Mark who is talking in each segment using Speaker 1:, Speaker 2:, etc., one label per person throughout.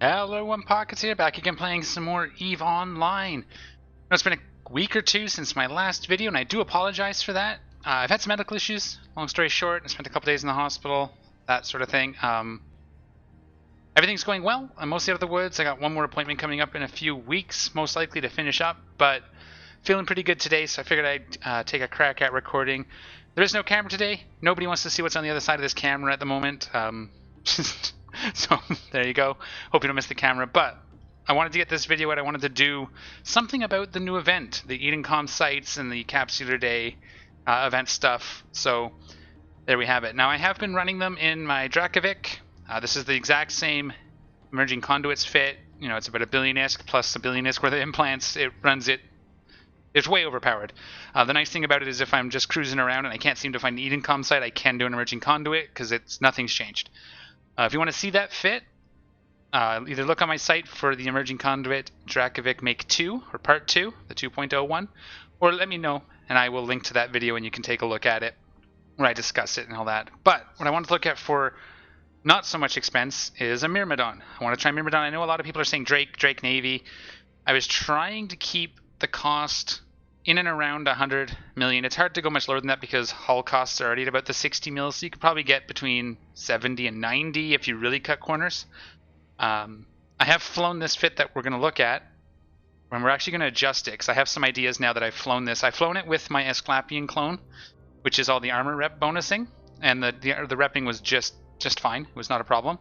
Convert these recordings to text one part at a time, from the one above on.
Speaker 1: Hello, Pockets here, back again playing some more EVE Online. It's been a week or two since my last video, and I do apologize for that. I've had some medical issues, long story short. I spent a couple days in the hospital, that sort of thing. Everything's going well. I'm mostly out of the woods. I got one more appointment coming up in a few weeks, most likely to finish up, but feeling pretty good today, so I figured I'd take a crack at recording. There is no camera today. Nobody wants to see what's on the other side of this camera at the moment. So there you go. Hope you don't miss the camera. But I wanted to get this video out. I wanted to do something about the new event, the EdenCom sites and the Capsuleer Day event stuff. So there we have it. Now I have been running them in my Reactive. This is the exact same emerging conduits fit. You know, it's about 1 billion ISK plus 1 billion ISK worth of implants. It runs it. It's way overpowered. The nice thing about it is if I'm just cruising around and I can't seem to find an EdenCom site, I can do an emerging conduit because nothing's changed. If you want to see that fit, either look on my site for the emerging conduit Reactive Mk II or Part 2, the 2.01, or let me know and I will link to that video and you can take a look at it where I discuss it and all that. But what I want to look at for not so much expense is a Myrmidon. I want to try Myrmidon. I know a lot of people are saying Drake Navy. I was trying to keep the cost in and around 100 million. It's hard to go much lower than that because hull costs are already at about the 60 mil, so you could probably get between 70 and 90 if you really cut corners. I have flown this fit that we're going to look at, and we're actually going to adjust it because I have some ideas now that I've flown this. I've flown it with my Asclepian clone, which is all the armor rep bonusing, and the repping was just fine. It was not a problem.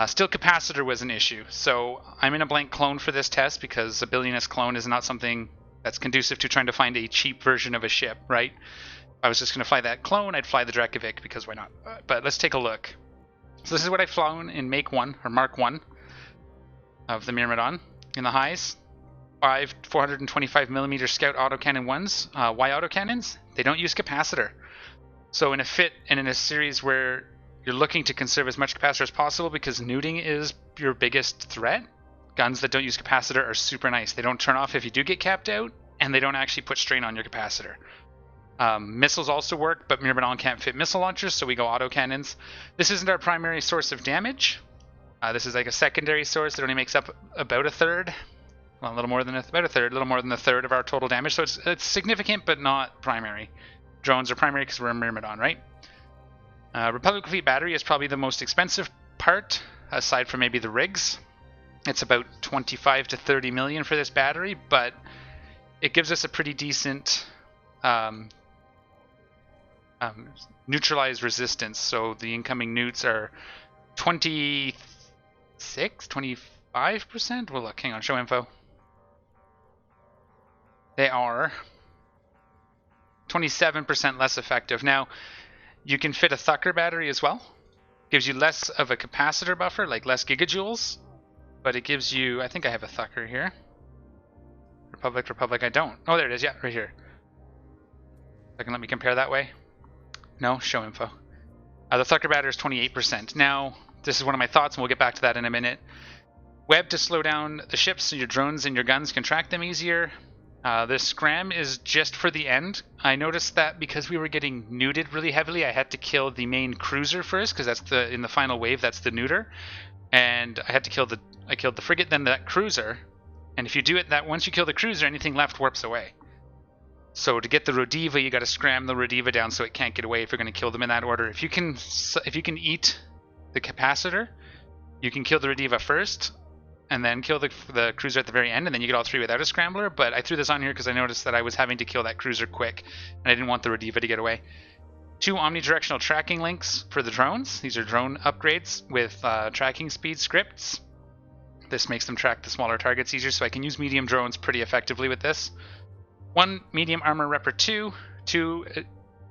Speaker 1: Still, capacitor was an issue, so I'm in a blank clone for this test because a 1 billion ISK clone is not something that's conducive to trying to find a cheap version of a ship, right? If I was just going to fly that clone, I'd fly the Reactive because why not? But let's take a look. So this is what I've flown in Make 1, or Mark 1, of the Myrmidon in the highs. 5 425mm Scout autocannon ones. Why autocannons? They don't use capacitor. So in a fit and in a series where you're looking to conserve as much capacitor as possible because nuding is your biggest threat, guns that don't use capacitor are super nice. They don't turn off if you do get capped out, and they don't actually put strain on your capacitor. Missiles also work, but Myrmidon can't fit missile launchers, so we go autocannons. This isn't our primary source of damage. This is like a secondary source that only makes up about a third. Well, a little more than about a third, a little more than a third of our total damage. So it's significant, but not primary. Drones are primary because we're a Myrmidon, right? Republic Fleet Battery is probably the most expensive part, aside from maybe the rigs. It's about 25 to 30 million for this battery, but it gives us a pretty decent neutralized resistance. So the incoming newts are 26, 25%? Well, look, hang on, show info. They are 27% less effective. Now, you can fit a Thucker battery as well. Gives you less of a capacitor buffer, like less gigajoules. But it gives you, I think I have a Thucker here. Republic, I don't. Oh, there it is, yeah, right here. I can let me compare that way. No, show info. The Thucker battery is 28%. Now, this is one of my thoughts, and we'll get back to that in a minute. Web to slow down the ships so your drones and your guns can track them easier. This scram is just for the end. I noticed that because we were getting nuded really heavily, I had to kill the main cruiser first, because that's in the final wave, that's the neuter. And I had to I killed the frigate, then that cruiser. And if you do it, that once you kill the cruiser, anything left warps away. So to get the Rodiva, you got to scram the Rodiva down so it can't get away if you're going to kill them in that order. If you can eat the capacitor, you can kill the Rodiva first, and then kill the cruiser at the very end, and then you get all three without a scrambler. But I threw this on here because I noticed that I was having to kill that cruiser quick, and I didn't want the Rodiva to get away. 2 omnidirectional tracking links for the drones. These are drone upgrades with tracking speed scripts. This makes them track the smaller targets easier, so I can use medium drones pretty effectively with this. 1 medium armor repper 2, 2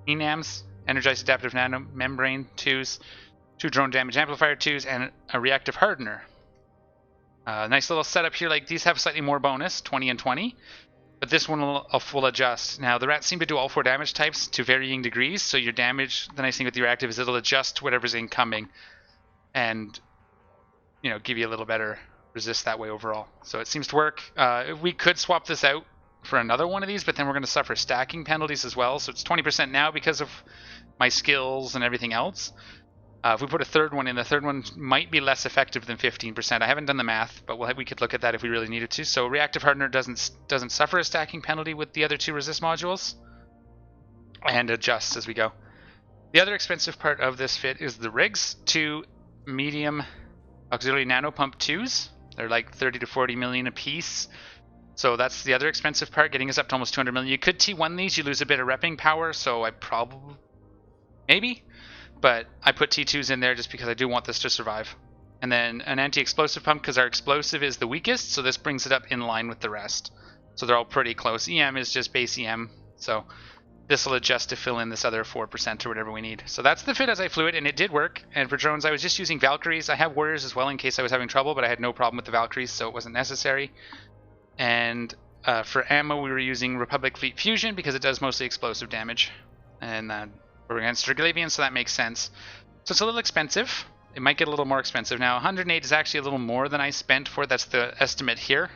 Speaker 1: ENAMs, Energized Adaptive Nano Membrane 2s, 2 drone damage amplifier 2s, and a reactive hardener. Nice little setup here. Like these have slightly more bonus, 20 and 20. But this one will adjust. Now, the rats seem to do all 4 damage types to varying degrees, so your damage, the nice thing with the reactive is it'll adjust to whatever's incoming and, you know, give you a little better resist that way overall. So it seems to work. We could swap this out for another one of these, but then we're going to suffer stacking penalties as well. So it's 20% now because of my skills and everything else. If we put a third one in, the third one might be less effective than 15%. I haven't done the math, but we could look at that if we really needed to. So Reactive Hardener doesn't suffer a stacking penalty with the other two resist modules, and adjusts as we go. The other expensive part of this fit is the rigs. 2 medium auxiliary nano pump 2s. They're like 30 to 40 million a piece. So that's the other expensive part, getting us up to almost 200 million. You could T1 these, you lose a bit of repping power, so I probably... maybe? But I put T2s in there just because I do want this to survive. And then an anti-explosive pump because our explosive is the weakest, so this brings it up in line with the rest. So they're all pretty close. EM is just base EM, so this will adjust to fill in this other 4% or whatever we need. So that's the fit as I flew it, and it did work. And for drones, I was just using Valkyries. I have Warriors as well in case I was having trouble, but I had no problem with the Valkyries, so it wasn't necessary. And for ammo, we were using Republic Fleet Fusion because it does mostly explosive damage. And we're against Draglavian, so that makes sense. So it's a little expensive. It might get a little more expensive. Now, 108 is actually a little more than I spent for it. That's the estimate here.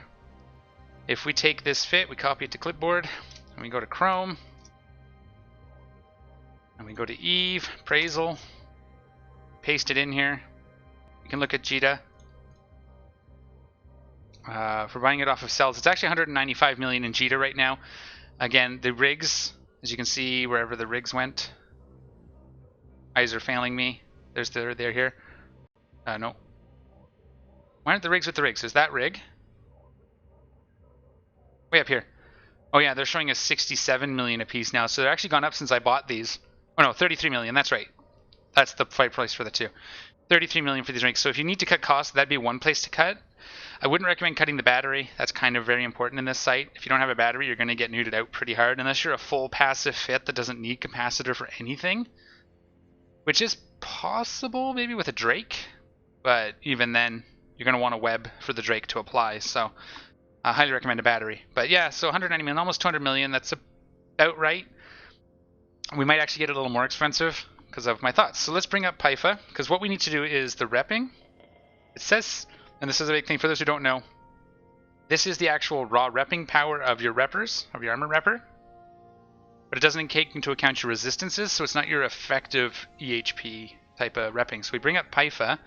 Speaker 1: If we take this fit, we copy it to clipboard, and we go to Chrome, and we go to Eve, Appraisal, paste it in here. You can look at JITA. For buying it off of cells, it's actually 195 million in JITA right now. Again, the rigs, as you can see, wherever the rigs went. Eyes are failing me. They're here. No. Why aren't the rigs with the rigs? Is that rig? Way up here. Oh yeah, they're showing us 67 million a piece now, so they're actually gone up since I bought these. Oh no, 33 million, that's right. That's the fight price for the two. 33 million for these rigs. So if you need to cut costs, that'd be one place to cut. I wouldn't recommend cutting the battery. That's kind of very important in this site. If you don't have a battery, you're going to get neutered out pretty hard, unless you're a full passive fit that doesn't need capacitor for anything. Which is possible, maybe with a Drake, but even then, you're going to want a web for the Drake to apply, so I highly recommend a battery. But yeah, so 190 million, almost 200 million, that's about right. We might actually get a little more expensive because of my thoughts. So let's bring up PIFA, because what we need to do is the repping. It says, and this is a big thing for those who don't know, this is the actual raw repping power of your reppers, of your armor repper. But it doesn't take into account your resistances, so it's not your effective EHP type of repping. So we bring up PIFA.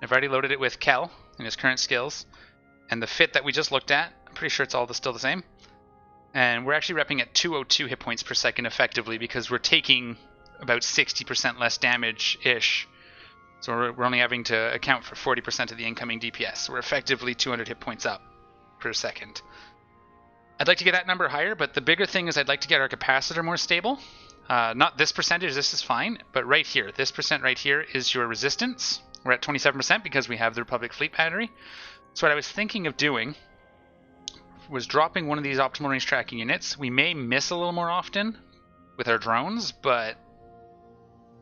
Speaker 1: I've already loaded it with Kel and his current skills. And the fit that we just looked at, I'm pretty sure it's all still the same. And we're actually repping at 202 hit points per second effectively because we're taking about 60% less damage-ish. So we're only having to account for 40% of the incoming DPS. So we're effectively 200 hit points up per second. I'd like to get that number higher, but the bigger thing is I'd like to get our capacitor more stable. Not this percentage, this is fine, but right here, this percent right here is your resistance. We're at 27% because we have the Republic Fleet battery. So what I was thinking of doing was dropping one of these optimal range tracking units. We may miss a little more often with our drones, but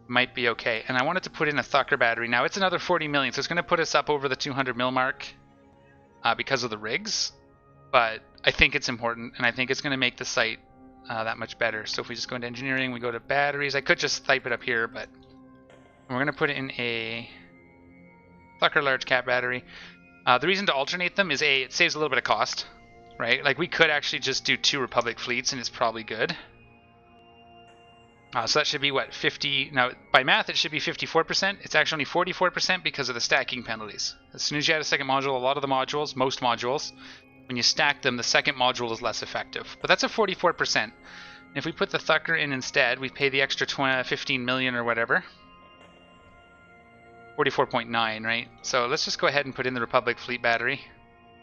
Speaker 1: might be okay. And I wanted to put in a Thucker battery. Now it's another 40 million, so it's going to put us up over the 200 mil mark because of the rigs. But I think it's important, and I think it's going to make the site that much better. So if we just go into engineering, we go to batteries. I could just type it up here, but we're going to put in a Thucker large cap battery. The reason to alternate them is it saves a little bit of cost, right? Like we could actually just do 2 Republic fleets, and it's probably good. So that should be what, 50? Now by math, it should be 54%. It's actually only 44% because of the stacking penalties. As soon as you add a second module, a lot of the modules, most modules, when you stack them, the second module is less effective. But that's a 44%. And if we put the Thucker in instead, we pay the extra 15 million or whatever. 44.9, right? So let's just go ahead and put in the Republic Fleet battery.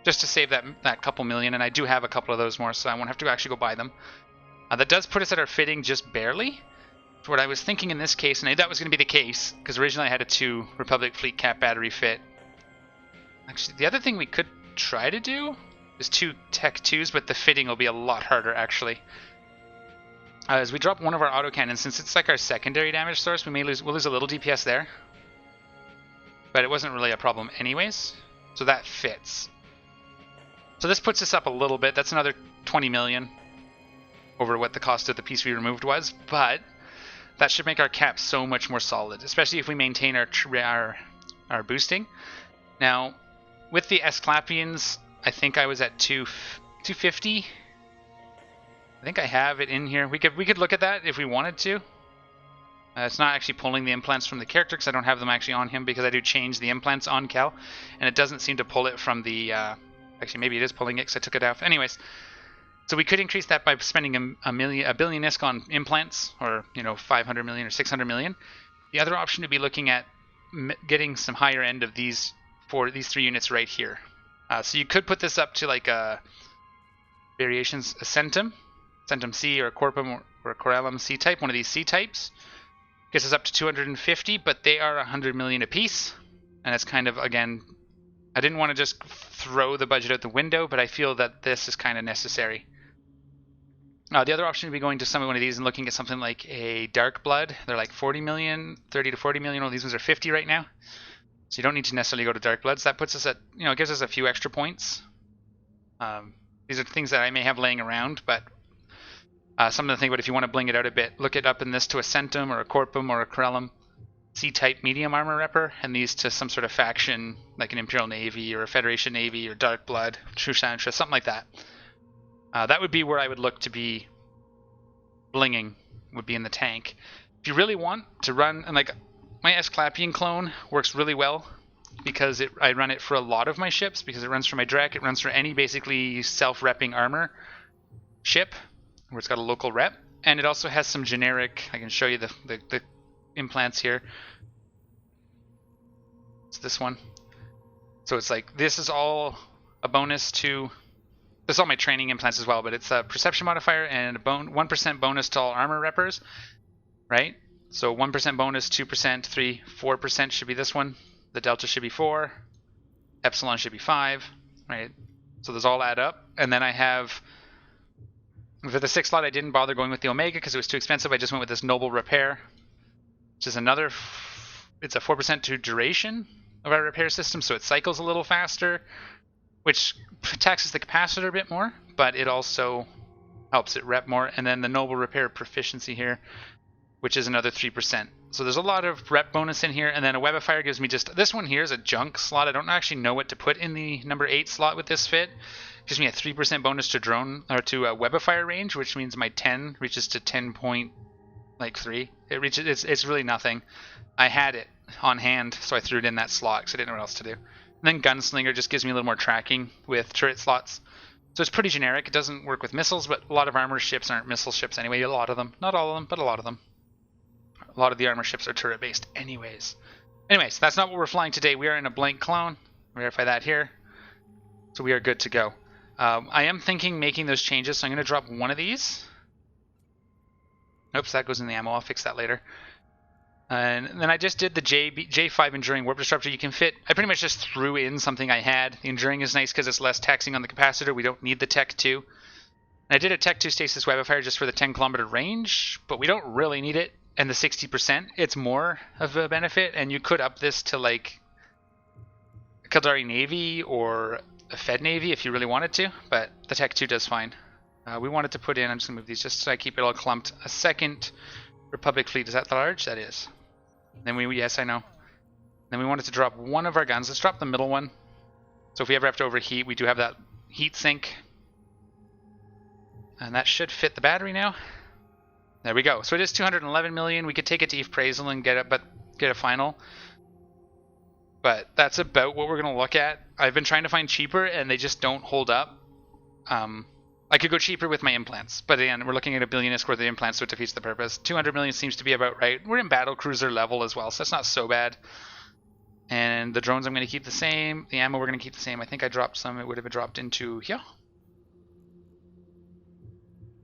Speaker 1: Just to save that couple million, and I do have a couple of those more, so I won't have to actually go buy them. That does put us at our fitting just barely. For what I was thinking in this case, and that was going to be the case, because originally I had a 2 Republic Fleet cap battery fit. Actually, the other thing we could try to do is 2 Tech 2s, but the fitting will be a lot harder, actually. As we drop one of our autocannons, since it's like our secondary damage source, we'll lose a little DPS there. But it wasn't really a problem anyways, so that fits. So this puts us up a little bit. That's another 20 million over what the cost of the piece we removed was, but that should make our cap so much more solid, especially if we maintain our boosting. Now, with the Esclapians, I think I was at 250. I think I have it in here. We could look at that if we wanted to. It's not actually pulling the implants from the character because I don't have them actually on him, because I do change the implants on Cal, and it doesn't seem to pull it from the... actually, maybe it is pulling it because I took it off. Anyways, so we could increase that by spending a billion ISK on implants, or 500 million or 600 million. The other option would be looking at getting some higher end of these for these 3 units right here. So you could put this up to like a variations, a Centum C or a Corpum or a Corellum C type, one of these C types. Gets us up to 250, but they are 100 million apiece, and it's kind of, again, I didn't want to just throw the budget out the window, but I feel that this is kind of necessary. The other option would be going to one of these and looking at something like a Dark Blood. They're like 40 million, 30 to 40 million. All these ones are 50 right now, so you don't need to necessarily go to Dark Bloods. That puts us at, it gives us a few extra points. These are things that I may have laying around, but something to think about if you want to bling it out a bit. Look it up in this to a Centum or a Corpum or a Corellum C-type medium armor repper, and these to some sort of faction like an Imperial Navy or a Federation Navy or Dark Blood, True Santra, something like that. That would be where I would look to be blinging, would be in the tank. If you really want to run, and like my Asclepian clone works really well because I run it for a lot of my ships, because it runs for my Drek, it runs for any basically self-repping armor ship where it's got a local rep, and it also has some generic, I can show you the implants here. It's this one. So it's like, this is all a bonus to, this is all my training implants as well, but it's a perception modifier and a 1% bonus to all armor reppers, right? So 1% bonus, 2%, 3, 4% should be this one. The delta should be 4. Epsilon should be 5, right? So those all add up. And then I have, for the 6th slot, I didn't bother going with the Omega because it was too expensive. I just went with this Noble Repair, which is another, it's a 4% to duration of our repair system, so it cycles a little faster, which taxes the capacitor a bit more, but it also helps it rep more. And then the Noble Repair Proficiency here, which is another 3%. So there's a lot of rep bonus in here, and then a Webifier gives me just, this one here is a junk slot. I don't actually know what to put in the number 8 slot with this fit. It gives me a 3% bonus to drone, or to a Webifier range, which means my 10 reaches to 10.3. It reaches, it's really nothing. I had it on hand, so I threw it in that slot because I didn't know what else to do. And then Gunslinger just gives me a little more tracking with turret slots. So it's pretty generic. It doesn't work with missiles, but a lot of armor ships aren't missile ships anyway. A lot of them. Not all of them, but a lot of them. A lot of the armor ships are turret based anyways. Anyways, that's not what we're flying today. We are in a blank clone. Verify that here. So we are good to go. I am thinking making those changes, so I'm going to drop one of these. Oops, that goes in the ammo. I'll fix that later. And then I just did the J5 Enduring Warp Disruptor. You can fit, I pretty much just threw in something I had. The Enduring is nice because it's less taxing on the capacitor. We don't need the Tech 2. And I did a Tech 2 Stasis Webifier just for the 10-kilometer range, but we don't really need it. And the 60%, it's more of a benefit, and you could up this to like a Kildari Navy or a Fed Navy if you really wanted to, but the Tech 2 does fine. We wanted to put in, I'm just going to move these just so I keep it all clumped, a second Republic fleet. Is that the large? That is. Then yes, I know. Then we wanted to drop one of our guns. Let's drop the middle one. So if we ever have to overheat, we do have that heat sink. And that should fit the battery now. There we go. So it is 211 million. We could take it to Eve Praisal and get a final. But that's about what we're going to look at. I've been trying to find cheaper, and they just don't hold up. I could go cheaper with my implants, but again, we're looking at a billion ISK worth of implants, so it defeats the purpose. 200 million seems to be about right. We're in battle cruiser level as well, so that's not so bad. And the drones I'm going to keep the same. The ammo we're going to keep the same. I think I dropped some. It would have dropped into here.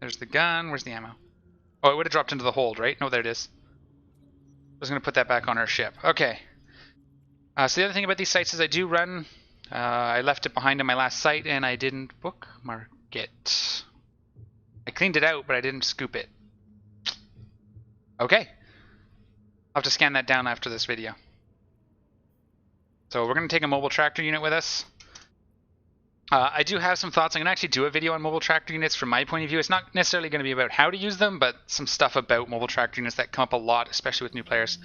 Speaker 1: There's the gun. Where's the ammo? Oh, it would have dropped into the hold, right? No, there it is. I was going to put that back on our ship. Okay. So the other thing about these sites is I do run. I left it behind in my last site, and I didn't bookmark it. I cleaned it out, but I didn't scoop it. Okay. I'll have to scan that down after this video. So we're going to take a mobile tractor unit with us. I do have some thoughts. I'm going to actually do a video on mobile tractor units from my point of view. It's not necessarily going to be about how to use them, but some stuff about mobile tractor units that come up a lot, especially with new players.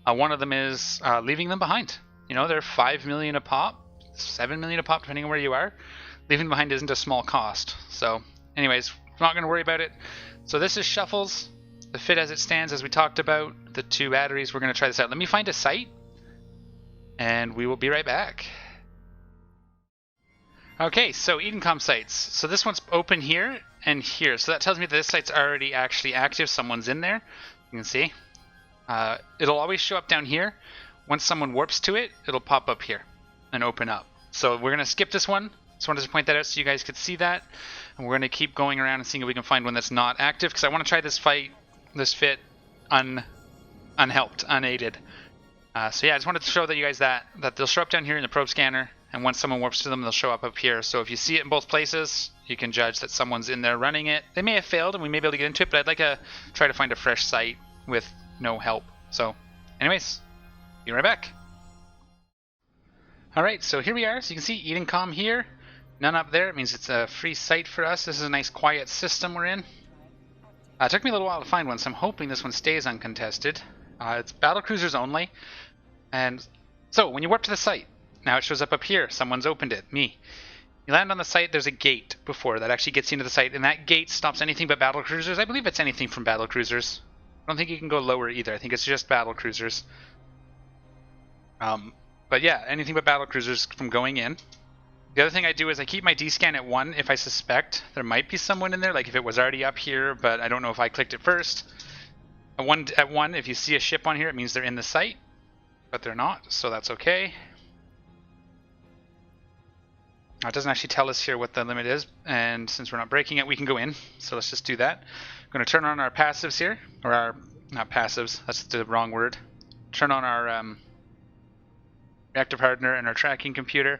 Speaker 1: One of them is leaving them behind. You know, they're 5 million a pop, 7 million a pop, depending on where you are. Leaving behind isn't a small cost. So anyways, I'm not going to worry about it. So this is Shuffles. the fit as it stands, as we talked about, the 2 batteries. We're going to try this out. Let me find a site, and we will be right back. Okay, so EdenCom sites. So this one's open here and here. So that tells me that this site's already actually active. Someone's in there. You can see. It'll always show up down here. Once someone warps to it, it'll pop up here and open up. So we're going to skip this one. Just wanted to point that out so you guys could see that. And we're going to keep going around and seeing if we can find one that's not active, because I want to try this fit unhelped, unaided. So yeah, I just wanted to show that you guys that they'll show up down here in the probe scanner, and once someone warps to them, they'll show up here. So if you see it in both places, you can judge that someone's in there running it. They may have failed, and we may be able to get into it, but I'd like to try to find a fresh site with no help. So anyways, be right back. Alright, so here we are. So you can see EdenCom here. None up there. It means it's a free site for us. This is a nice quiet system we're in. It took me a little while to find one, so I'm hoping this one stays uncontested. It's battlecruisers only. And so when you warp to the site, now it shows up here. Someone's opened it. Me. You land on the site, there's a gate before that actually gets you into the site, and that gate stops anything but battlecruisers. I believe it's anything from battlecruisers. I don't think you can go lower either. I think it's just battlecruisers. But yeah, anything but battlecruisers from going in. The other thing I do is I keep my D-scan at 1 if I suspect there might be someone in there, like if it was already up here, but I don't know if I clicked it first. At 1, if you see a ship on here, it means they're in the site, but they're not, so that's okay. It doesn't actually tell us here what the limit is, and since we're not breaking it, we can go in, so let's just do that. I'm going to turn on our passives here, or our, not passives, that's the wrong word. Turn on our reactive hardener and our tracking computer.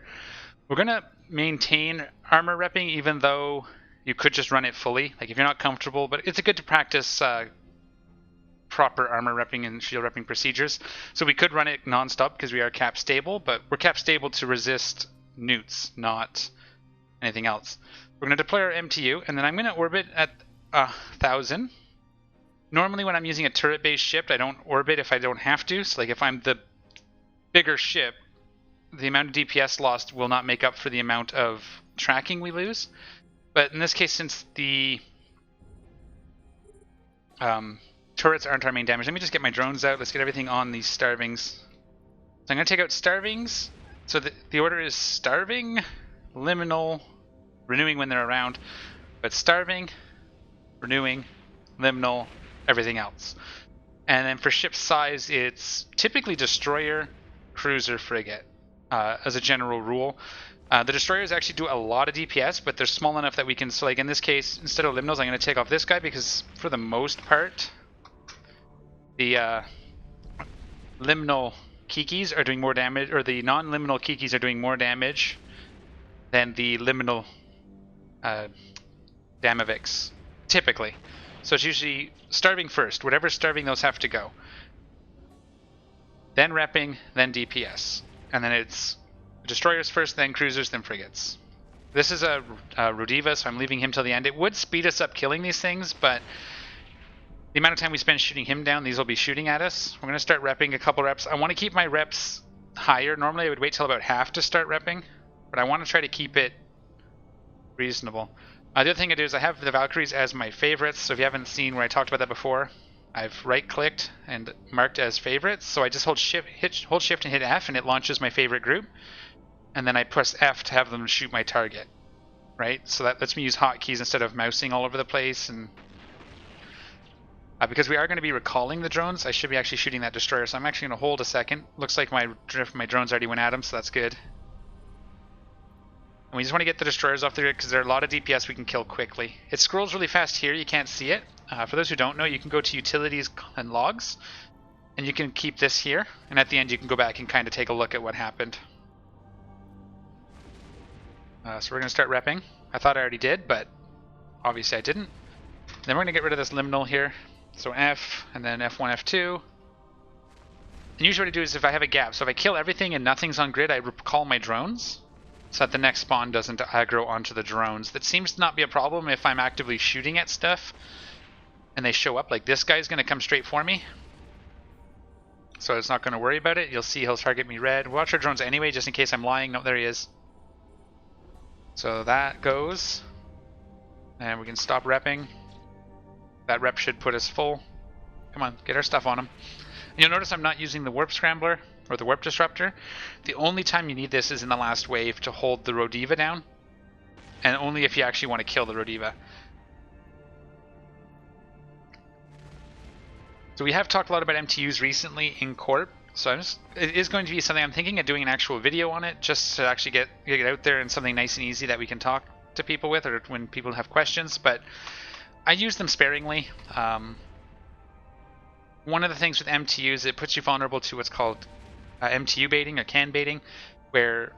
Speaker 1: We're going to maintain armor repping, even though you could just run it fully, like if you're not comfortable, but it's good to practice proper armor repping and shield repping procedures. So we could run it non-stop because we are cap stable, but we're cap stable to resist newts, not anything else. We're going to deploy our MTU, and then I'm going to orbit at 1,000. Normally when I'm using a turret-based ship, I don't orbit if I don't have to. So like if I'm the bigger ship, the amount of DPS lost will not make up for the amount of tracking we lose. But in this case, since the turrets aren't our main damage, let me just get my drones out. Let's get everything on these starvings. So I'm going to take out starvings. So the order is starving, liminal, renewing when they're around, but starving, renewing, liminal, everything else. And then for ship size, it's typically destroyer, cruiser, frigate. As a general rule. The destroyers actually do a lot of DPS, but they're small enough that we can, so like in this case, instead of liminals, I'm going to take off this guy because for the most part, the liminal kikis are doing more damage, or the non-liminal kikis are doing more damage than the liminal Damaviks, typically. So it's usually starving first. Whatever's starving, those have to go. Then repping, then DPS. And then it's destroyers first, then cruisers, then frigates. This is a Rodiva, so I'm leaving him till the end. It would speed us up killing these things, but the amount of time we spend shooting him down, these will be shooting at us. We're going to start repping a couple reps. I want to keep my reps higher. Normally I would wait till about half to start repping, but I want to try to keep it reasonable. The other thing I do is I have the Valkyries as my favorites, so if you haven't seen where I talked about that before, I've right-clicked and marked as favorites, so I just hold shift and hit F, and it launches my favorite group, and then I press F to have them shoot my target, right? So that lets me use hotkeys instead of mousing all over the place, and because we are going to be recalling the drones, I should be actually shooting that destroyer, so I'm actually going to hold a second. Looks like my drones already went at him, so that's good. And we just want to get the destroyers off there because there are a lot of DPS we can kill quickly. It scrolls really fast here, you can't see it. For those who don't know, you can go to Utilities and Logs, and you can keep this here, and at the end you can go back and kind of take a look at what happened. So we're going to start repping. I thought I already did, but obviously I didn't. Then we're going to get rid of this liminal here. So F, and then F1, F2. And usually what I do is if I have a gap, so if I kill everything and nothing's on grid, I recall my drones, so that the next spawn doesn't aggro onto the drones. That seems to not be a problem if I'm actively shooting at stuff and they show up. Like this guy's going to come straight for me, so it's not going to worry about it. You'll see he'll target me red. Watch our drones anyway, just in case I'm lying. No, there he is. So that goes, and we can stop repping. That rep should put us full. Come on, get our stuff on them. You'll notice I'm not using the Warp Scrambler or the Warp Disruptor. The only time you need this is in the last wave to hold the Rodiva down. And only if you actually want to kill the Rodiva. So we have talked a lot about MTUs recently in Corp. So it is going to be something I'm thinking of doing an actual video on it, just to actually get it out there and something nice and easy that we can talk to people with, or when people have questions. But I use them sparingly. One of the things with MTUs, it puts you vulnerable to what's called MTU baiting or can baiting, where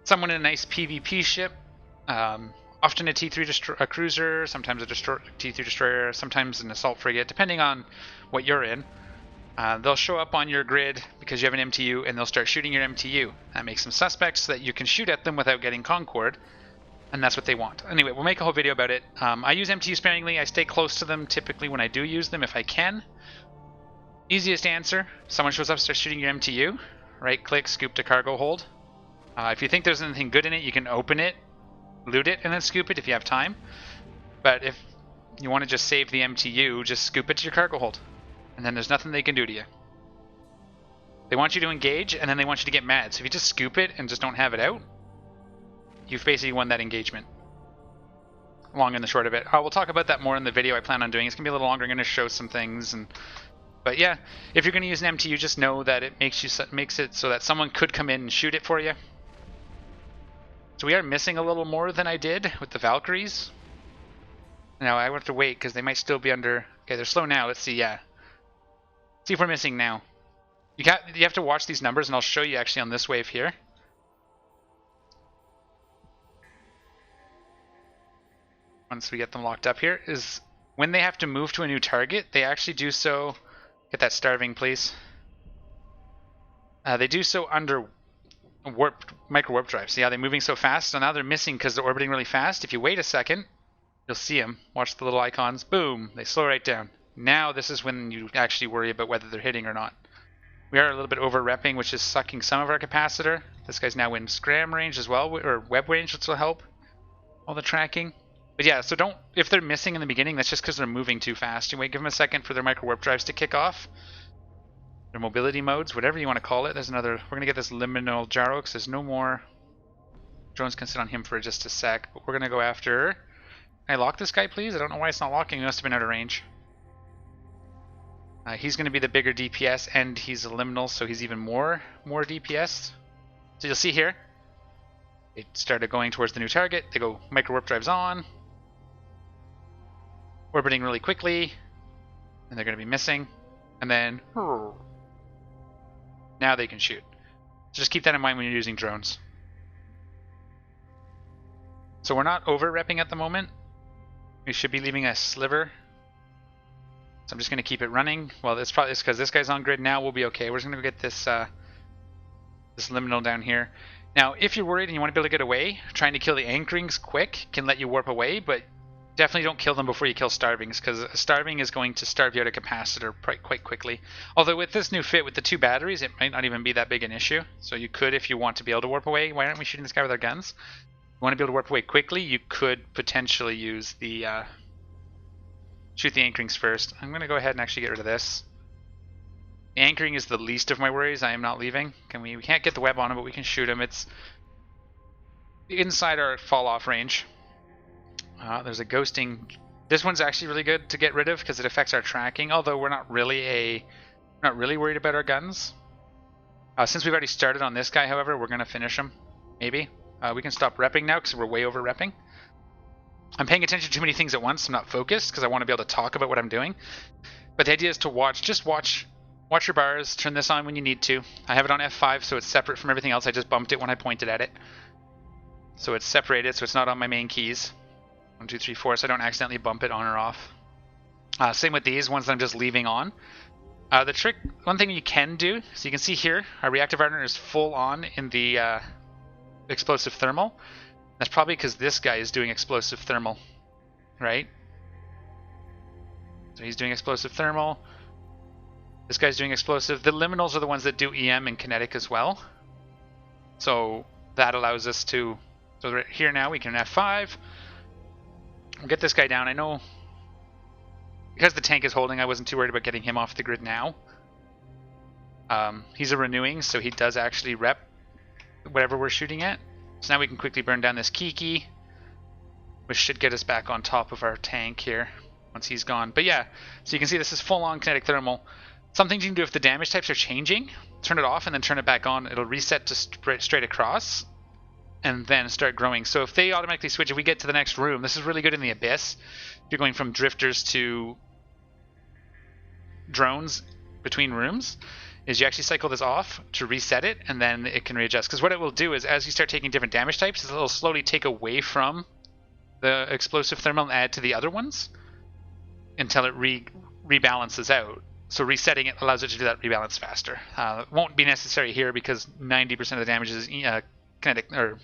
Speaker 1: someone in a nice PvP ship, often a T3 cruiser, sometimes a T3 destroyer, sometimes an assault frigate, depending on what you're in. They'll show up on your grid because you have an MTU, and they'll start shooting your MTU. That makes them suspects so that you can shoot at them without getting Concord, and that's what they want. Anyway, we'll make a whole video about it. I use MTU sparingly. I stay close to them typically when I do use them if I can. Easiest answer, someone shows up, starts shooting your MTU, right click, scoop to cargo hold. If you think there's anything good in it, you can open it, loot it, and then scoop it if you have time. But if you want to just save the MTU, just scoop it to your cargo hold. And then there's nothing they can do to you. They want you to engage, and then they want you to get mad. So if you just scoop it and just don't have it out, you've basically won that engagement. Long and the short of it. We'll talk about that more in the video I plan on doing. It's going to be a little longer. I'm going to show some things. But yeah, if you're going to use an MTU, just know that it makes it so that someone could come in and shoot it for you. So we are missing a little more than I did with the Valkyries. Now I have to wait because they might still be under... Okay, they're slow now. Let's see, yeah. See if we're missing now. You have to watch these numbers, and I'll show you actually on this wave here. Once we get them locked up here, is when they have to move to a new target, they actually do so... Get that starving, please. They do so under micro warp drive. See how they're moving so fast? So now they're missing because they're orbiting really fast. If you wait a second, you'll see them. Watch the little icons. Boom. They slow right down. Now this is when you actually worry about whether they're hitting or not. We are a little bit over repping, which is sucking some of our capacitor. This guy's now in scram range as well, or web range, which will help all the tracking. But yeah, so don't, if they're missing in the beginning, that's just because they're moving too fast. You wait, give them a second for their micro warp drives to kick off. Their mobility modes, whatever you want to call it. There's another, we're going to get this liminal gyro because there's no more. Drones can sit on him for just a sec, but we're going to go after. Can I lock this guy, please? I don't know why it's not locking. He must have been out of range. He's going to be the bigger DPS, and he's a liminal, so he's even more DPS. So you'll see here, they started going towards the new target. They go micro warp drives on. Orbiting really quickly, and they're going to be missing, and then now they can shoot. So just keep that in mind when you're using drones. So we're not over repping at the moment. We should be leaving a sliver. So I'm just going to keep it running. Well, it's probably because this guy's on grid now. We'll be okay. We're just going to get this this liminal down here. Now, if you're worried and you want to be able to get away, trying to kill the anchorings quick can let you warp away, but definitely don't kill them before you kill starvings, because a starving is going to starve you out of capacitor quite quickly. Although with this new fit with the 2 batteries, it might not even be that big an issue. So you could, if you want to be able to warp away. Why aren't we shooting this guy with our guns? If you want to be able to warp away quickly, you could potentially use the shoot the anchorings first. I'm going to go ahead and actually get rid of this. The anchoring is the least of my worries. I am not leaving. We can't get the web on him, but we can shoot him. It's inside our fall off range. There's a ghosting. This one's actually really good to get rid of because it affects our tracking. Although we're not really worried about our guns. Since we've already started on this guy, however, we're gonna finish him. Maybe we can stop repping now because we're way over repping. I'm paying attention to too many things at once. I'm not focused because I want to be able to talk about what I'm doing. But the idea is to watch. Just watch your bars. Turn this on when you need to. I have it on F5, so it's separate from everything else. I just bumped it when I pointed at it, so it's separated. So it's not on my main keys. 1, 2, 3, 4, so I don't accidentally bump it on or off. Same with these ones that I'm just leaving on. The trick, one thing you can do, so you can see here, our reactive hardener is full on in the explosive thermal. That's probably because this guy is doing explosive thermal, right? So he's doing explosive thermal. This guy's doing explosive. The liminals are the ones that do EM and kinetic as well. So that allows us to, so right here now we can F5. We'll get this guy down. I know because the tank is holding, I wasn't too worried about getting him off the grid now. He's a renewing, so he does actually rep whatever we're shooting at. So now we can quickly burn down this Kiki, which should get us back on top of our tank here once he's gone. But yeah, so you can see this is full-on kinetic thermal. Some things you can do if the damage types are changing, turn it off and then turn it back on. It'll reset to straight across and then start growing. So if they automatically switch, if we get to the next room, this is really good in the Abyss. If you're going from drifters to drones between rooms, is you actually cycle this off to reset it, and then it can readjust. Because what it will do is, as you start taking different damage types, it'll slowly take away from the explosive thermal and add to the other ones until it rebalances out. So resetting it allows it to do that rebalance faster. It won't be necessary here because 90% of the damage is kinetic or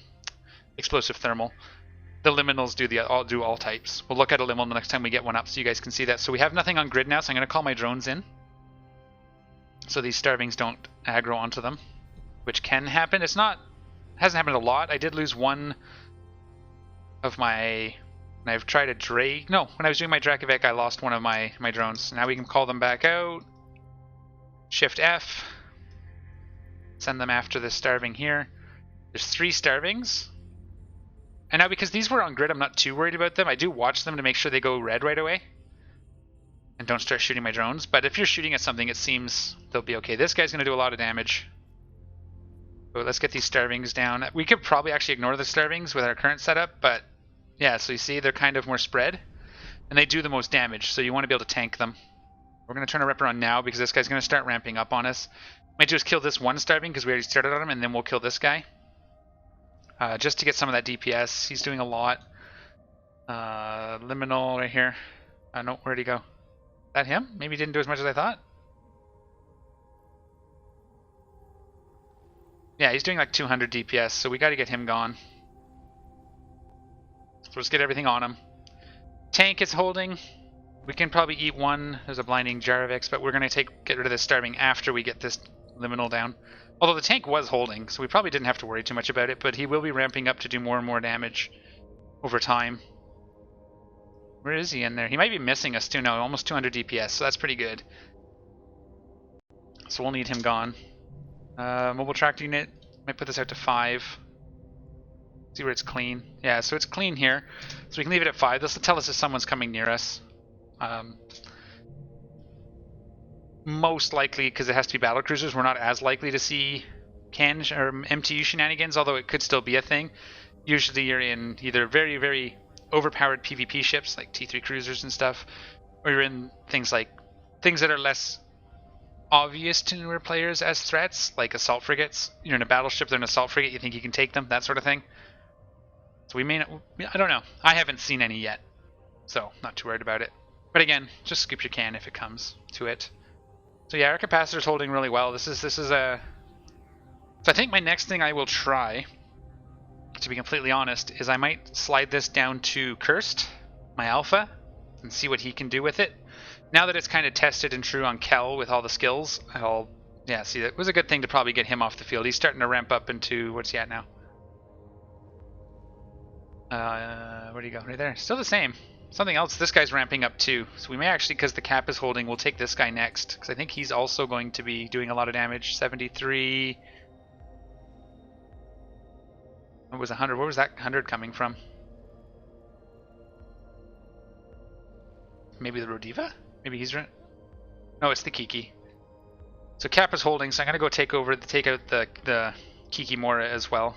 Speaker 1: explosive thermal. The liminals do all types. We'll look at a liminal the next time we get one up so you guys can see that. So we have nothing on grid now, so I'm going to call my drones in, so these starvings don't aggro onto them, which can happen. Hasn't happened a lot. I did lose one of my, when I've tried a Drake. No, when I was doing my Dracovic, I lost one of my drones. Now we can call them back out. Shift F. Send them after this starving here. There's 3 starvings. And now because these were on grid, I'm not too worried about them. I do watch them to make sure they go red right away and don't start shooting my drones. But if you're shooting at something, it seems they'll be okay. This guy's going to do a lot of damage. So let's get these starvings down. We could probably actually ignore the starvings with our current setup, but yeah, so you see they're kind of more spread and they do the most damage, so you want to be able to tank them. We're going to turn a rep on now because this guy's going to start ramping up on us. Might just kill this one starving because we already started on him, and then we'll kill this guy. Just to get some of that DPS. He's doing a lot. Liminal right here. No, where'd he go? Is that him? Maybe he didn't do as much as I thought. Yeah, he's doing like 200 DPS, so we got to get him gone. So let's get everything on him. Tank is holding. We can probably eat one. There's a blinding Jarvix, but we're going to get rid of this starving after we get this liminal down. Although the tank was holding, so we probably didn't have to worry too much about it, but he will be ramping up to do more and more damage over time. Where is he in there? He might be missing us too. No, almost 200 DPS, so that's pretty good. So we'll need him gone. Mobile tractor unit. Might put this out to 5. See where it's clean. Yeah, so it's clean here. So we can leave it at 5. This will tell us if someone's coming near us. Most likely, because it has to be battle cruisers, we're not as likely to see can or MTU shenanigans, although it could still be a thing. Usually you're in either very, very overpowered PvP ships like T3 cruisers and stuff, or you're in things that are less obvious to newer players as threats, like assault frigates. You're in a battleship, they're an assault frigate, you think you can take them, that sort of thing. So we may not, I don't know. I haven't seen any yet, so not too worried about it. But again, just scoop your can if it comes to it. So yeah, our capacitor's holding really well. This is a. So I think my next thing I will try, to be completely honest, is I might slide this down to Cursed, my alpha, and see what he can do with it. Now that it's kind of tested and true on Kel with all the skills, see, it was a good thing to probably get him off the field. He's starting to ramp up into, what's he at now? Where'd he go? Right there. Still the same. Something else, this guy's ramping up too. So we may actually, because the cap is holding, we'll take this guy next. Because I think he's also going to be doing a lot of damage. 73. What was 100? Where was that 100 coming from? Maybe the Rodiva? Maybe he's... No, it's the Kiki. So cap is holding, so I'm going to go take out the Kiki Mora as well.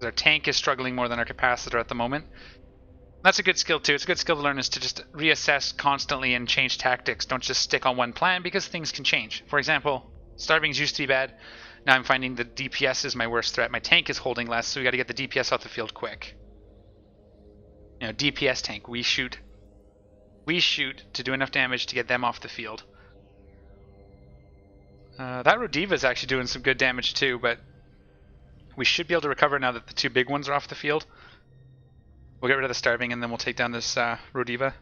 Speaker 1: Our tank is struggling more than our capacitor at the moment. That's a good skill too. It's a good skill to learn, is to just reassess constantly and change tactics. Don't just stick on one plan because things can change. For example, starvings used to be bad. Now I'm finding the DPS is my worst threat. My tank is holding less, so we got to get the DPS off the field quick. You know, DPS tank. We shoot to do enough damage to get them off the field. That Rodiva is actually doing some good damage too, but we should be able to recover now that the 2 big ones are off the field. We'll get rid of the starving and then we'll take down this Rodiva.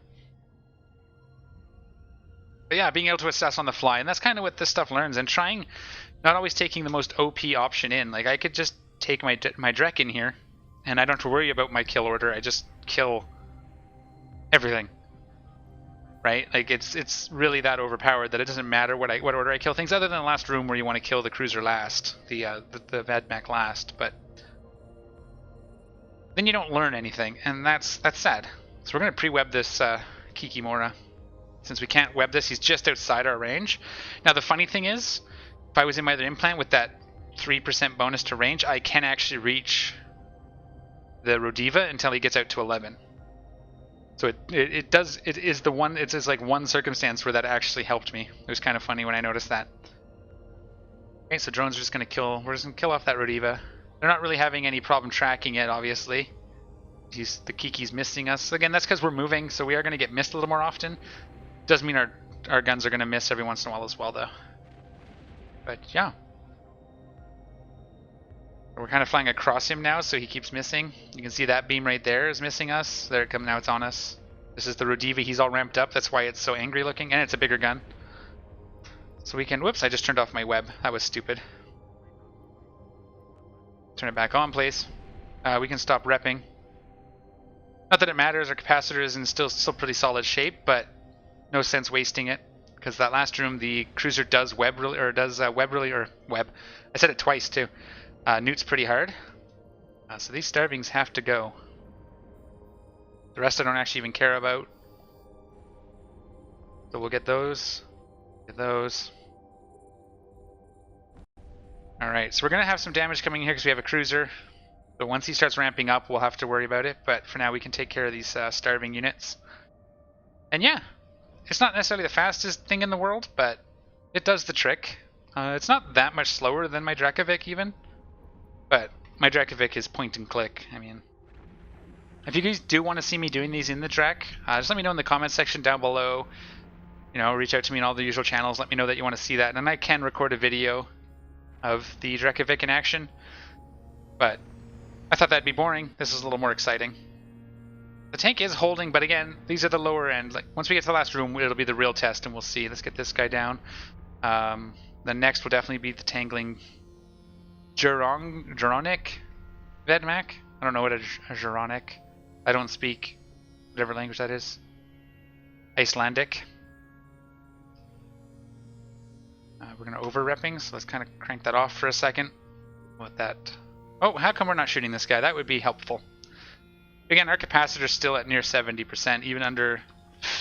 Speaker 1: But yeah, being able to assess on the fly, and that's kind of what this stuff learns, and trying, not always taking the most OP option in. Like I could just take my Drek in here, and I don't have to worry about my kill order, I just kill everything. right? Like it's really that overpowered that it doesn't matter what order I kill things, other than the last room where you want to kill the cruiser last, the Vedmak last. But then you don't learn anything, and that's sad. So we're gonna pre-web this Kikimora. Since we can't web this, he's just outside our range. Now the funny thing is, if I was in my other implant with that 3% bonus to range, I can actually reach the Rodiva until he gets out to 11. So it's like one circumstance where that actually helped me. It was kind of funny when I noticed that. Okay, so drones are just gonna kill. We're just gonna kill off that Rodiva. They're not really having any problem tracking it, obviously. The Kiki's missing us again. That's because we're moving, so we are gonna get missed a little more often. Does mean our guns are gonna miss every once in a while as well, though. But yeah. We're kind of flying across him now, so he keeps missing. You can see that beam right there is missing us. There it comes, now it's on us. This is the Rodiva, he's all ramped up, that's why it's so angry looking, and it's a bigger gun. So we can, whoops, I just turned off my web. That was stupid. Turn it back on, please. We can stop repping. Not that it matters, our capacitor is in still pretty solid shape, but no sense wasting it. Because that last room, the cruiser does web. I said it twice too. Newt's pretty hard. So these starvings have to go. The rest I don't actually even care about. So we'll get those. Get those. Alright, so we're going to have some damage coming in here because we have a cruiser. But once he starts ramping up, we'll have to worry about it. But for now, we can take care of these starving units. And yeah, it's not necessarily the fastest thing in the world, but it does the trick. It's not that much slower than my Dracovic even. But my Dracovic is point and click. I mean, if you guys do want to see me doing these in the Drac, just let me know in the comments section down below. You know, reach out to me on all the usual channels. Let me know that you want to see that, and then I can record a video of the Dracovic in action. But I thought that'd be boring. This is a little more exciting. The tank is holding, but again, these are the lower end. Like once we get to the last room, it'll be the real test, and we'll see. Let's get this guy down. The next will definitely be the tangling Juronic Vedmak. I don't know what a Juronic. I don't speak whatever language that is. Icelandic. We're gonna over-repping, so let's kind of crank that off for a second. With that. Oh, how come we're not shooting this guy? That would be helpful. Again, our capacitor's still at near 70%, even under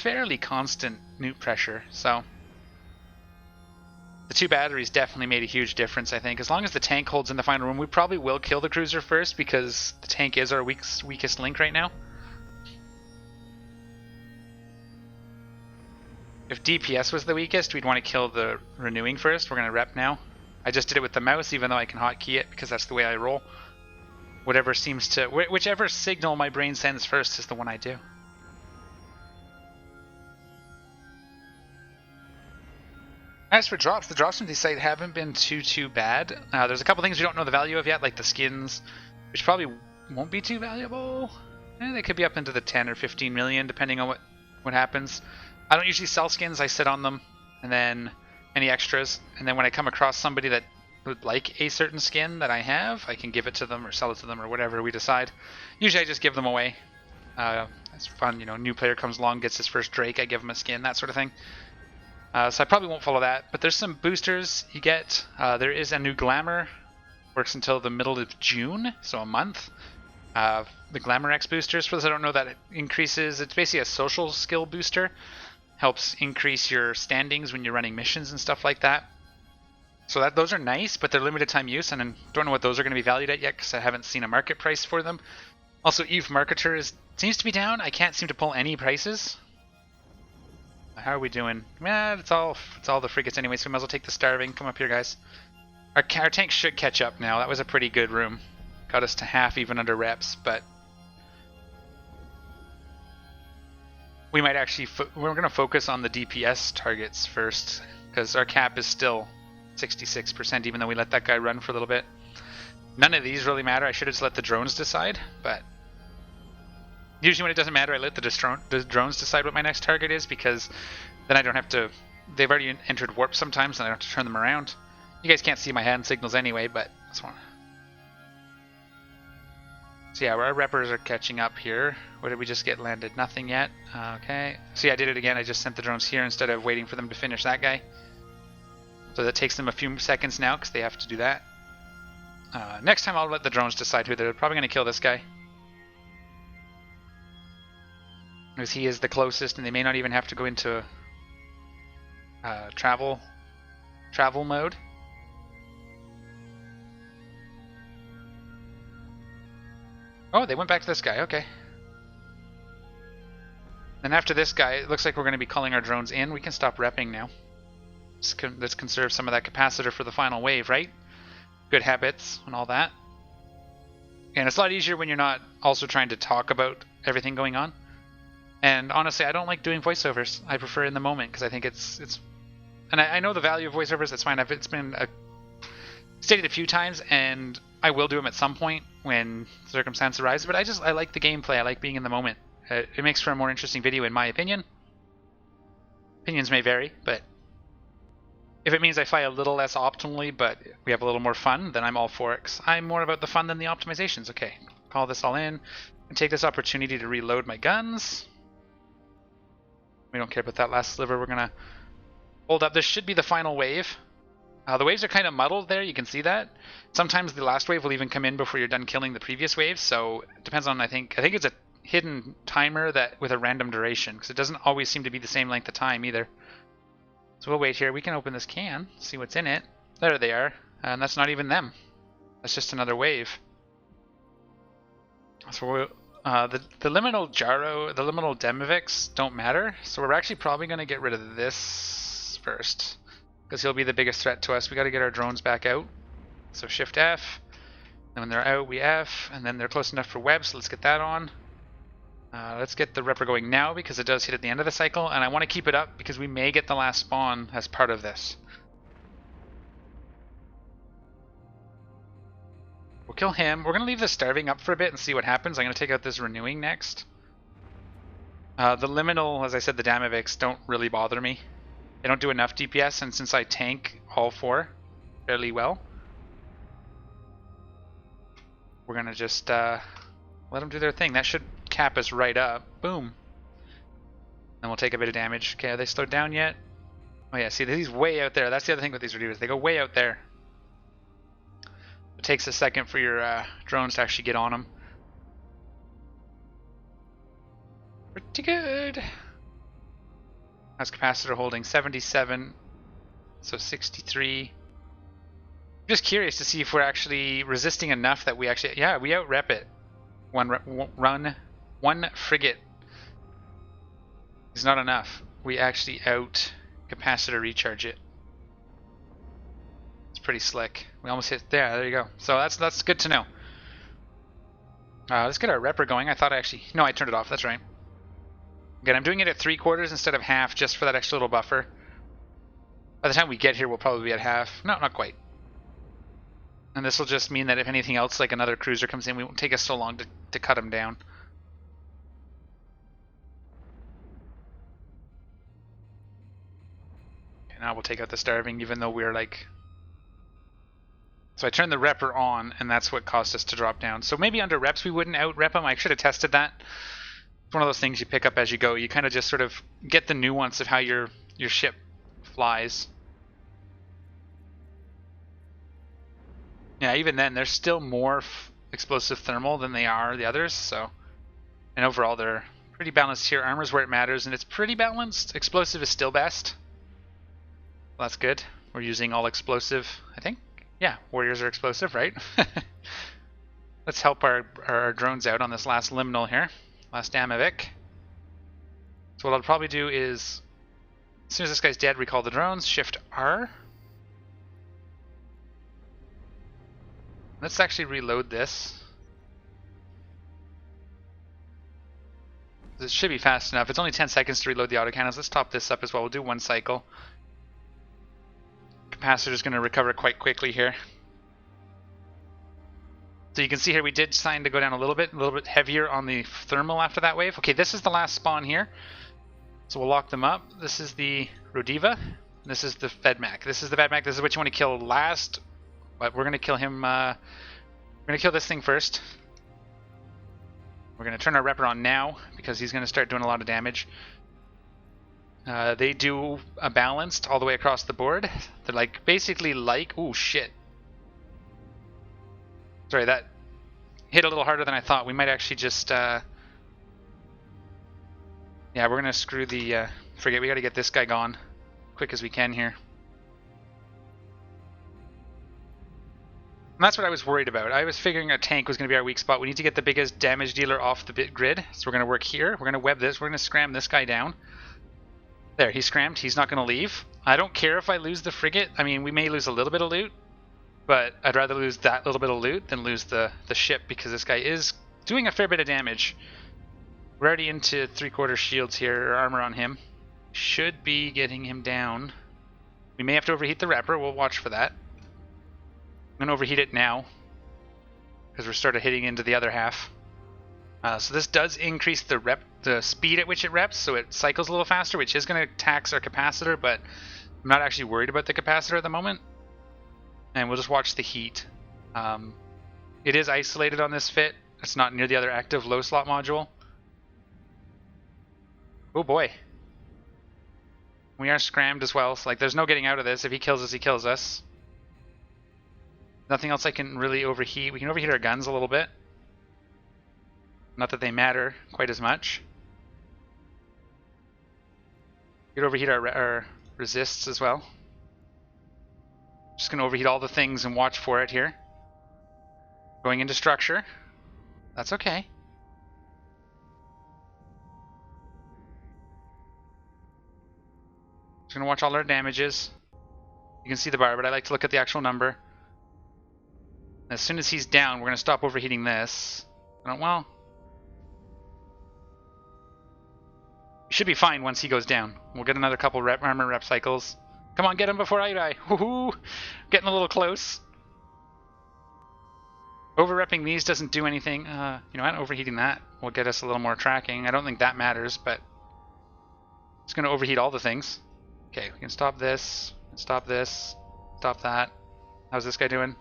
Speaker 1: fairly constant newt pressure. So the two batteries definitely made a huge difference, I think. As long as the tank holds in the final room, we probably will kill the cruiser first because the tank is our weakest link right now. If DPS was the weakest, we'd want to kill the renewing first. We're going to rep now. I just did it with the mouse, even though I can hotkey it because that's the way I roll. Whatever seems to... whichever signal my brain sends first is the one I do. As for drops, the drops from the site haven't been too bad. There's a couple things we don't know the value of yet, like the skins, which probably won't be too valuable. They could be up into the 10 or 15 million, depending on what happens. I don't usually sell skins, I sit on them, and then any extras. And then when I come across somebody that would like a certain skin that I have, I can give it to them or sell it to them or whatever we decide. Usually I just give them away. It's fun, you know, new player comes along, gets his first Drake, I give him a skin, that sort of thing. So I probably won't follow that, but there's some boosters you get. There is a new Glamour, works until the middle of June, so a month. The Glamour X boosters, for those I don't know, that it increases, it's basically a social skill booster. Helps increase your standings when you're running missions and stuff like that. So those are nice, but they're limited time use, and I don't know what those are going to be valued at yet because I haven't seen a market price for them. Also, Eve Marketer seems to be down. I can't seem to pull any prices. How are we doing? It's all the frigates anyway, so we might as well take the starving. Come up here, guys. Our tank should catch up now. That was a pretty good room. Got us to half even under reps, but we might actually... we're going to focus on the DPS targets first, because our cap is still 66%, even though we let that guy run for a little bit. None of these really matter. I should have just let the drones decide, but usually when it doesn't matter, I let the drones decide what my next target is, because then I don't have to... they've already entered warp sometimes, and I don't have to turn them around. You guys can't see my hand signals anyway, but that's one. So yeah, our reppers are catching up here. What did we just get landed? Nothing yet. Okay. So yeah, I did it again. I just sent the drones here instead of waiting for them to finish that guy. So that takes them a few seconds now because they have to do that. Next time I'll let the drones decide who they're probably going to kill this guy. Because he is the closest and they may not even have to go into travel mode. Oh, they went back to this guy. Okay. Then after this guy, it looks like we're going to be calling our drones in. We can stop repping now. Let's conserve some of that capacitor for the final wave, right? Good habits and all that. And it's a lot easier when you're not also trying to talk about everything going on. And honestly, I don't like doing voiceovers. I prefer in the moment because I think it's and I know the value of voiceovers. That's fine. It's been stated a few times, and I will do them at some point when circumstance arises. But I like the gameplay. I like being in the moment. It makes for a more interesting video, in my opinion. Opinions may vary, but if it means I fly a little less optimally, but we have a little more fun, then I'm all for it. 'Cause I'm more about the fun than the optimizations. Okay, call this all in and take this opportunity to reload my guns. We don't care about that last sliver. We're gonna hold up. This should be the final wave. The waves are kind of muddled there. You can see that. Sometimes the last wave will even come in before you're done killing the previous wave. So it depends on, I think it's a hidden timer that with a random duration, because it doesn't always seem to be the same length of time either. So we'll wait here. We can open this can, see what's in it. There they are. And that's not even them. That's just another wave. So the liminal Jaro, the liminal Demovix don't matter. So we're actually probably going to get rid of this first, because he'll be the biggest threat to us. We got to get our drones back out. So Shift F. And when they're out, we F. And then they're close enough for web, so let's get that on. Let's get the repper going now because it does hit at the end of the cycle, and I want to keep it up because we may get the last spawn as part of this. We'll kill him. We're going to leave the starving up for a bit and see what happens. I'm going to take out this renewing next. The liminal, as I said, the Damovix don't really bother me. They don't do enough DPS, and since I tank all four fairly well, we're going to just let them do their thing. That should cap us right up. Boom. And we'll take a bit of damage. Okay, are they slowed down yet? Oh yeah, see, he's way out there. That's the other thing with these reducers. They go way out there. It takes a second for your drones to actually get on them. Pretty good. That's capacitor holding 77, so 63. I'm just curious to see if we're actually resisting enough that we actually, yeah, we out rep it. One frigate is not enough. We actually out capacitor recharge it. It's pretty slick. We almost hit there. There you go. So that's good to know. Let's get our repper going. I thought I turned it off. That's right. Again, I'm doing it at 3/4 instead of half, just for that extra little buffer. By the time we get here, we'll probably be at half. No, not quite. And this will just mean that if anything else, like another cruiser comes in, we won't take us so long to cut them down. Okay, now we'll take out the starving, even though we're like... So I turned the repper on, and that's what caused us to drop down. So maybe under reps we wouldn't out-rep them. I should have tested that. It's one of those things you pick up as you go. You kind of just sort of get the nuance of how your ship flies. Yeah, even then, there's still more explosive thermal than they are the others, so... And overall, they're pretty balanced here. Armor's where it matters, and it's pretty balanced. Explosive is still best. Well, that's good. We're using all explosive, I think. Yeah, warriors are explosive, right? Let's help our drones out on this last liminal here. Last Damovic. So what I'll probably do is, as soon as this guy's dead, recall the drones. Shift R. Let's actually reload this. This should be fast enough. It's only 10 seconds to reload the autocannons. Let's top this up as well. We'll do one cycle. Capacitor is going to recover quite quickly here. So you can see here we did sign to go down a little bit heavier on the thermal after that wave. Okay, this is the last spawn here. So we'll lock them up. This is the Rodiva. This is the Fedmac. This is the Fedmac. This is what you want to kill last. But we're going to kill him. We're going to kill this thing first. We're going to turn our Repper on now because he's going to start doing a lot of damage. They do a balanced all the way across the board. They're like basically like, oh shit. Sorry, that hit a little harder than I thought. We might actually just, yeah, we're going to screw the frigate. We got to get this guy gone quick as we can here. And that's what I was worried about. I was figuring a tank was going to be our weak spot. We need to get the biggest damage dealer off the grid. So we're going to work here. We're going to web this. We're going to scram this guy down. There, he's scrammed. He's not going to leave. I don't care if I lose the frigate. I mean, we may lose a little bit of loot. But I'd rather lose that little bit of loot than lose the ship because this guy is doing a fair bit of damage. We're already into 3/4 shields here, or armor on him. Should be getting him down. We may have to overheat the Repper. We'll watch for that. I'm going to overheat it now because we're started hitting into the other half. So this does increase the speed at which it reps, so it cycles a little faster, which is going to tax our capacitor, but I'm not actually worried about the capacitor at the moment. And we'll just watch the heat. It is isolated on this fit. It's not near the other active low slot module. Oh boy. We are scrammed as well, so like there's no getting out of this. If he kills us, he kills us. Nothing else I can really overheat. We can overheat our guns a little bit. Not that they matter quite as much. We can overheat our resists as well. Just going to overheat all the things and watch for it here. Going into structure. That's okay. Just going to watch all our damages. You can see the bar, but I like to look at the actual number. As soon as he's down, we're going to stop overheating this. Well, we should be fine once he goes down. We'll get another couple armor rep cycles. Come on, get him before I die. Woohoo! Getting a little close. Over-repping these doesn't do anything. You know what? Overheating that will get us a little more tracking. I don't think that matters, but it's going to overheat all the things. Okay, we can stop this, stop that. How's this guy doing?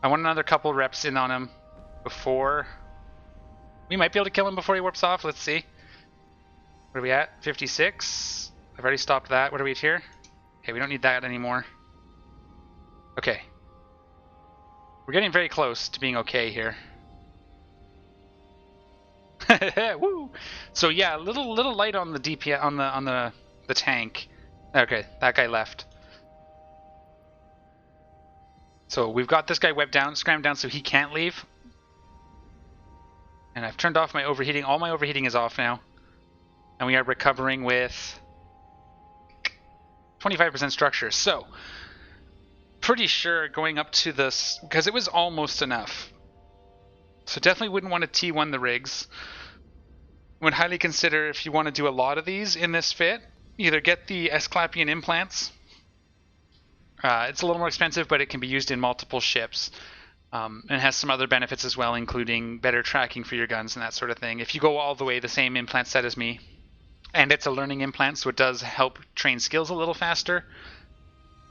Speaker 1: I want another couple reps in on him before... We might be able to kill him before he warps off. Let's see. What are we at? 56. I've already stopped that. What are we at here? Okay, we don't need that anymore. Okay. We're getting very close to being okay here. Woo! So yeah, a little light on the DPS on the tank. Okay, that guy left. So we've got this guy webbed down, scrammed down so he can't leave. And I've turned off my overheating. All my overheating is off now. And we are recovering with 25% structure. So, pretty sure going up to this, because it was almost enough. So definitely wouldn't want to T1 the rigs. Would highly consider, if you want to do a lot of these in this fit, either get the Asclepian implants. It's a little more expensive, but it can be used in multiple ships. And has some other benefits as well, including better tracking for your guns and that sort of thing. If you go all the way the same implant set as me, and it's a learning implant, so it does help train skills a little faster.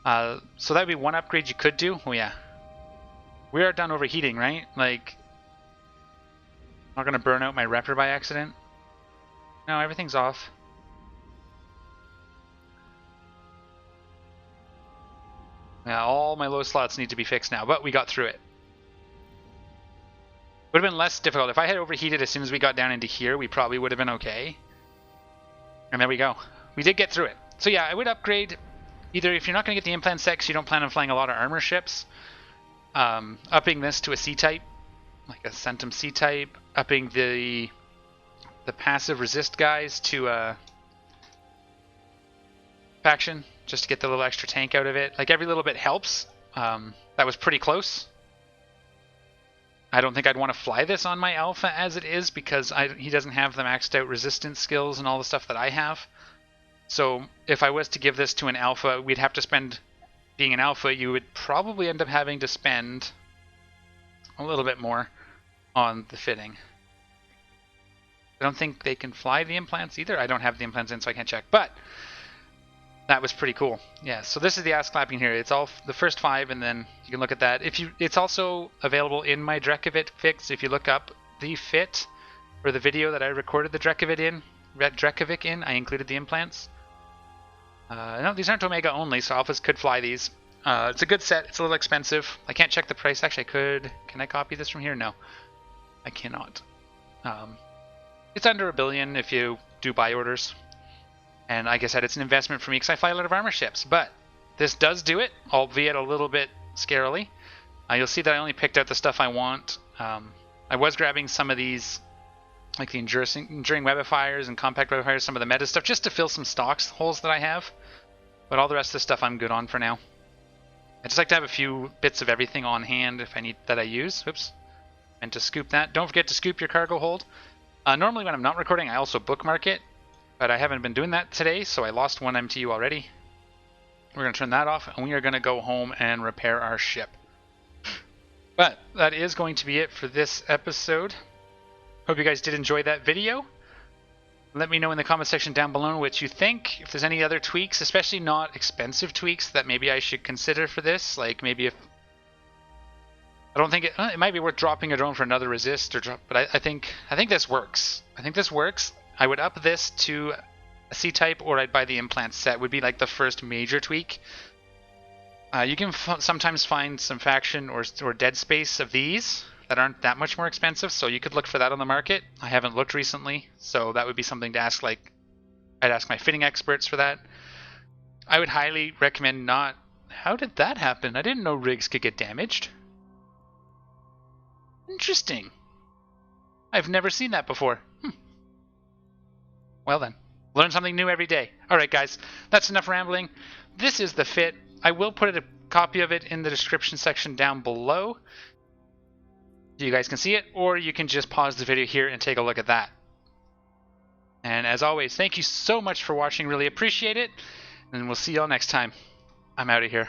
Speaker 1: So that would be one upgrade you could do. Oh yeah. We are done overheating, right? Like, I'm not going to burn out my Repper by accident. No, everything's off. Yeah, all my low slots need to be fixed now, but we got through it. Would have been less difficult. If I had overheated as soon as we got down into here, we probably would have been okay. And there we go. We did get through it. So yeah, I would upgrade, either if you're not going to get the implant set, 'cause you don't plan on flying a lot of armor ships, upping this to a C-type, like a Centum C-type, upping the passive resist guys to a faction, just to get the little extra tank out of it. Like, every little bit helps. That was pretty close. I don't think I'd want to fly this on my Alpha as it is, because he doesn't have the maxed out resistance skills and all the stuff that I have. So if I was to give this to an Alpha, we'd have to spend, being an Alpha, you would probably end up having to spend a little bit more on the fitting. I don't think they can fly the implants either. I don't have the implants in, so I can't check. But that was pretty cool. Yeah, so this is the ass clapping here. It's all the first 5, and then you can look at that. It's also available in my Drekavit fix. If you look up the fit, For the video that I recorded the Drekovic in, I included the implants. No, these aren't Omega only, so alphas could fly these. It's a good set. It's a little expensive. I can't check the price. Actually, I could. Can I copy this from here? No, I cannot. It's under $1 billion if you do buy orders. And like I said, it's an investment for me because I fly a lot of armor ships. But this does do it, albeit a little bit scarily. You'll see that I only picked out the stuff I want. I was grabbing some of these, like the Enduring Webifiers and Compact Webifiers, some of the meta stuff, just to fill some stocks holes that I have. But all the rest of the stuff I'm good on for now. I just like to have a few bits of everything on hand if I need that I use. Oops. And to scoop that. Don't forget to scoop your cargo hold. Normally when I'm not recording, I also bookmark it. But I haven't been doing that today, so I lost 1 MTU already. We're going to turn that off, and we are going to go home and repair our ship. But that is going to be it for this episode. Hope you guys did enjoy that video. Let me know in the comment section down below what you think. If there's any other tweaks, especially not expensive tweaks, that maybe I should consider for this. Like maybe if... I don't think it might be worth dropping a drone for another resist, or drop, but I think this works. I think this works. I would up this to a C-type, or I'd buy the implant set. Would be like the first major tweak. You can sometimes find some faction or dead space of these that aren't that much more expensive, so you could look for that on the market. I haven't looked recently, so that would be something to ask. Like, I'd ask my fitting experts for that. I would highly recommend not... How did that happen? I didn't know rigs could get damaged. Interesting. I've never seen that before. Well then, learn something new every day. Alright guys, that's enough rambling. This is the fit. I will put a copy of it in the description section down below, so you guys can see it, or you can just pause the video here and take a look at that. And as always, thank you so much for watching. Really appreciate it, and we'll see y'all next time. I'm out of here.